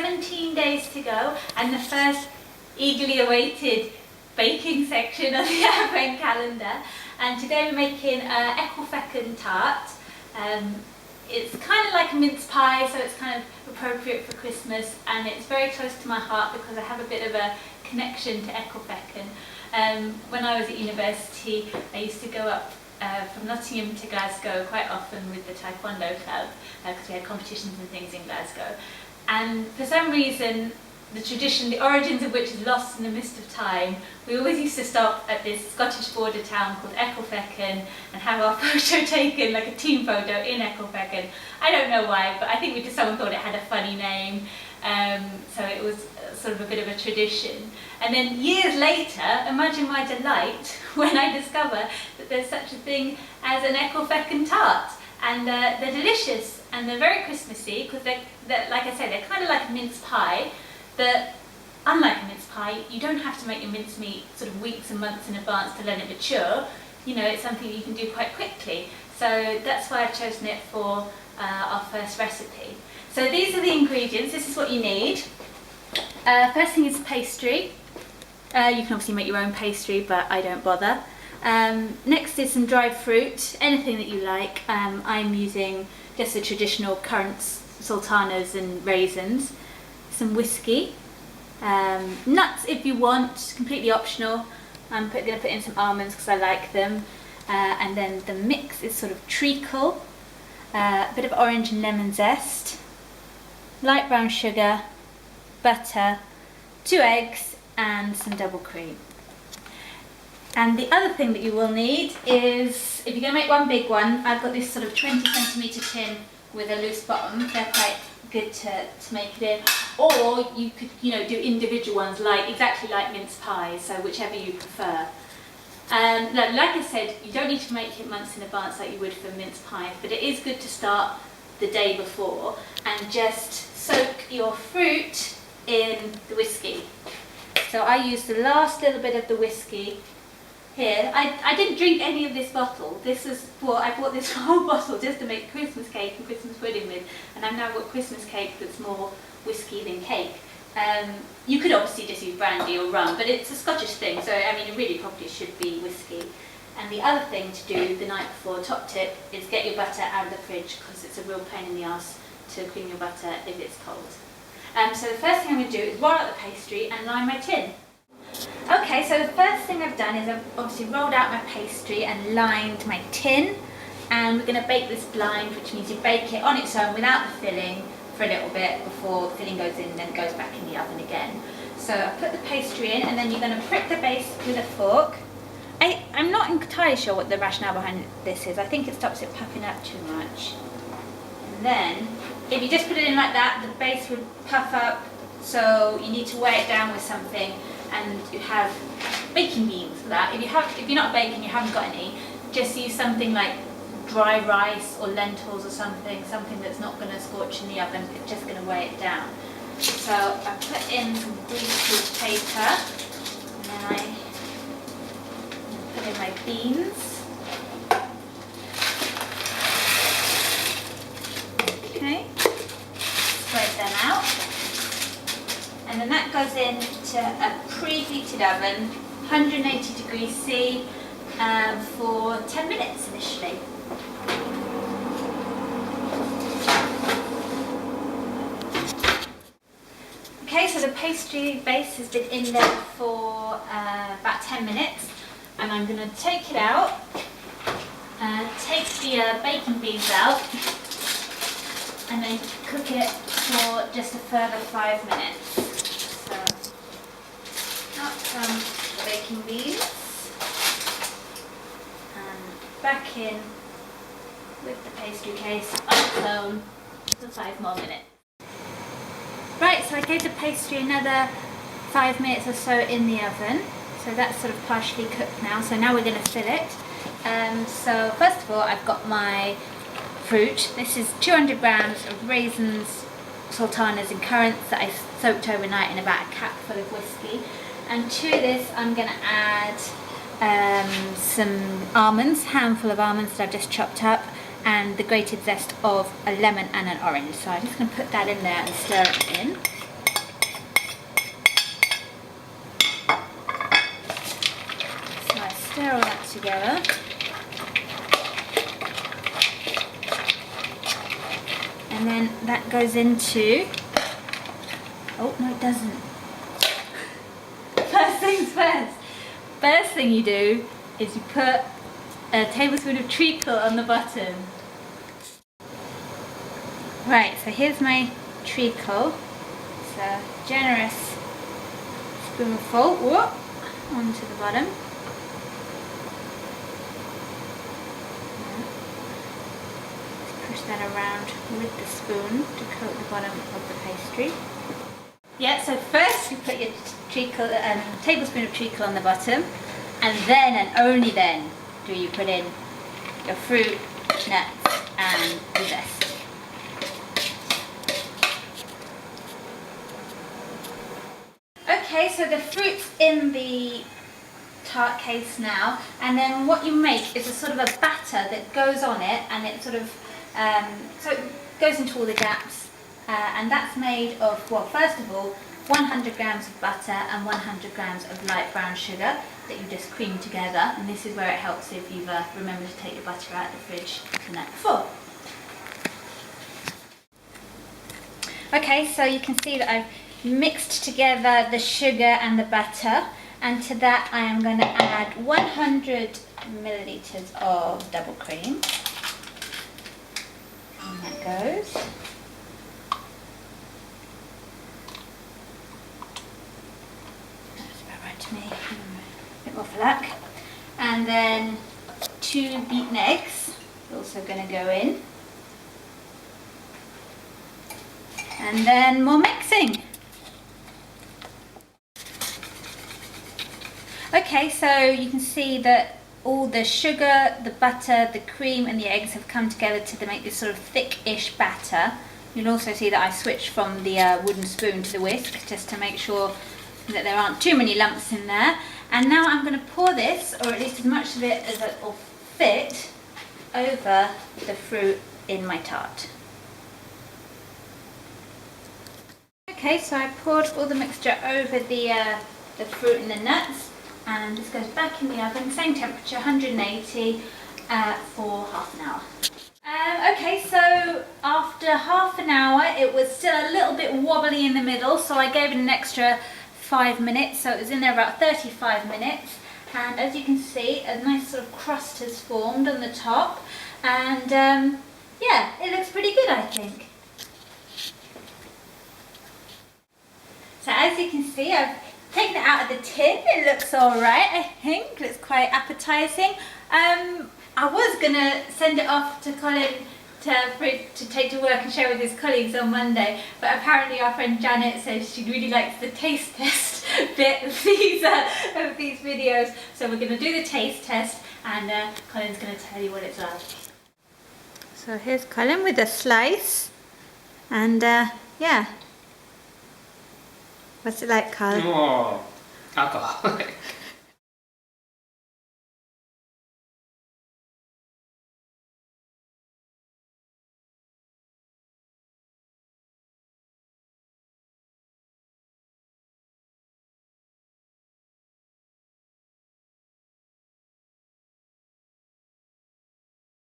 17 days to go, and the first eagerly awaited baking section of the Advent calendar. And today we're making Ecclefechan tart. It's kind of like a mince pie, so it's kind of appropriate for Christmas, and it's very close to my heart because I have a bit of a connection to Ecclefechan. When I was at university, I used to go up from Nottingham to Glasgow quite often with the Taekwondo club because we had competitions and things in Glasgow. And for some reason, the tradition, the origins of which is lost in the mist of time, we always used to stop at this Scottish border town called Ecclefechan and have our photo taken, like a team photo in Ecclefechan. I don't know why, but I think someone thought it had a funny name, so it was sort of a bit of a tradition. And then years later, imagine my delight when I discover that there's such a thing as an Ecclefechan tart. And they're delicious and they're very Christmassy because they're, like I say, they're kind of like a mince pie. But unlike a mince pie, you don't have to make your mincemeat sort of weeks and months in advance to let it mature. You know, it's something you can do quite quickly. So that's why I've chosen it for our first recipe. So these are the ingredients. This is what you need. First thing is pastry. You can obviously make your own pastry, but I don't bother. Next is some dried fruit, anything that you like. I'm using just the traditional currants, sultanas and raisins. Some whiskey, nuts if you want, completely optional. I'm going to put in some almonds because I like them. And then the mix is sort of treacle, a bit of orange and lemon zest, light brown sugar, butter, 2 eggs and some double cream. And the other thing that you will need is, if you're going to make one big one, I've got this sort of 20cm tin with a loose bottom. They're quite good to make it in. Or you could, do individual ones, exactly like mince pies, so whichever you prefer. Like I said, you don't need to make it months in advance like you would for mince pies, but it is good to start the day before and just soak your fruit in the whiskey. So I used the last little bit of the whiskey here. I didn't drink any of this bottle. I bought this whole bottle just to make Christmas cake and Christmas pudding with, and I've now got Christmas cake that's more whiskey than cake. You could obviously just use brandy or rum, but it's a Scottish thing, so I mean it really probably should be whiskey. And the other thing to do the night before, top tip, is get your butter out of the fridge because it's a real pain in the arse to cream your butter if it's cold. So the first thing I'm going to do is roll out the pastry and line my tin. Okay, so the first thing I've done is I've obviously rolled out my pastry and lined my tin, and we're going to bake this blind, which means you bake it on its own without the filling for a little bit before the filling goes in and then goes back in the oven again. So I put the pastry in and then you're going to prick the base with a fork. I'm not entirely sure what the rationale behind this is. I think it stops it puffing up too much. And then if you just put it in like that, the base would puff up, so you need to weigh it down with something. And you have baking beans for that. If you're not baking, you haven't got any, just use something like dry rice or lentils or something that's not going to scorch in the oven. It's just going to weigh it down. So I put in some greaseproof paper, and then I put in my beans. Okay, spread them out. And then that goes into a preheated oven, 180 degrees C, for 10 minutes initially. Okay, so the pastry base has been in there for about 10 minutes, and I'm going to take it out, take the baking beans out, and then cook it for just a further 5 minutes. Out from the baking beans and back in with the pastry case on its own for 5 more minutes. Right, so I gave the pastry another 5 minutes or so in the oven, so that's sort of partially cooked now. So now we're going to fill it. So first of all, I've got my fruit. This is 200 grams of raisins, sultanas and currants that I soaked overnight in about a cup full of whiskey. And to this I'm going to add some almonds, handful of almonds that I've just chopped up, and the grated zest of a lemon and an orange. So I'm just going to put that in there and stir it in. stir all that together. And then that goes into, oh no it doesn't. First things first. First thing you do is you put a tablespoon of treacle on the bottom. Right, so here's my treacle. It's a generous spoonful, whoop, onto the bottom. Push that around with the spoon to coat the bottom of the pastry. Yeah, so first you put your treacle, tablespoon of treacle on the bottom, and then and only then do you put in your fruit, nuts and the zest. Okay, so the fruit's in the tart case now, and then what you make is a sort of a batter that goes on it, and it sort of so it goes into all the gaps, and that's made of, well, first of all 100 grams of butter and 100 grams of light brown sugar that you just cream together, and this is where it helps if you've remembered to take your butter out of the fridge the night before. Okay, so you can see that I've mixed together the sugar and the butter, and to that I am going to add 100 millilitres of double cream. And that goes. That's about right to me. A bit more for luck. And then 2 beaten eggs are also going to go in. And then more mixing. Okay, so you can see that all the sugar, the butter, the cream and the eggs have come together to make this sort of thick-ish batter. You'll also see that I switched from the wooden spoon to the whisk just to make sure that there aren't too many lumps in there. And now I'm going to pour this, or at least as much of it as it will fit, over the fruit in my tart. Okay, so I poured all the mixture over the fruit and the nuts, and this goes back in the oven, same temperature, 180, for half an hour. Okay, so after half an hour it was still a little bit wobbly in the middle, so I gave it an extra 5 minutes, so it was in there about 35 minutes. And as you can see, a nice sort of crust has formed on the top, and yeah, it looks pretty good, I think. So as you can see, I've taken it out of the tin. It looks alright, I think. It looks quite appetising. I was going to send it off to Colin to take to work and share with his colleagues on Monday, but apparently our friend Janet says she really likes the taste test bit of these videos. So we're going to do the taste test, and Colin's going to tell you what it's like. So here's Colin with a slice, and yeah. What's it like, Carl? More alcoholic.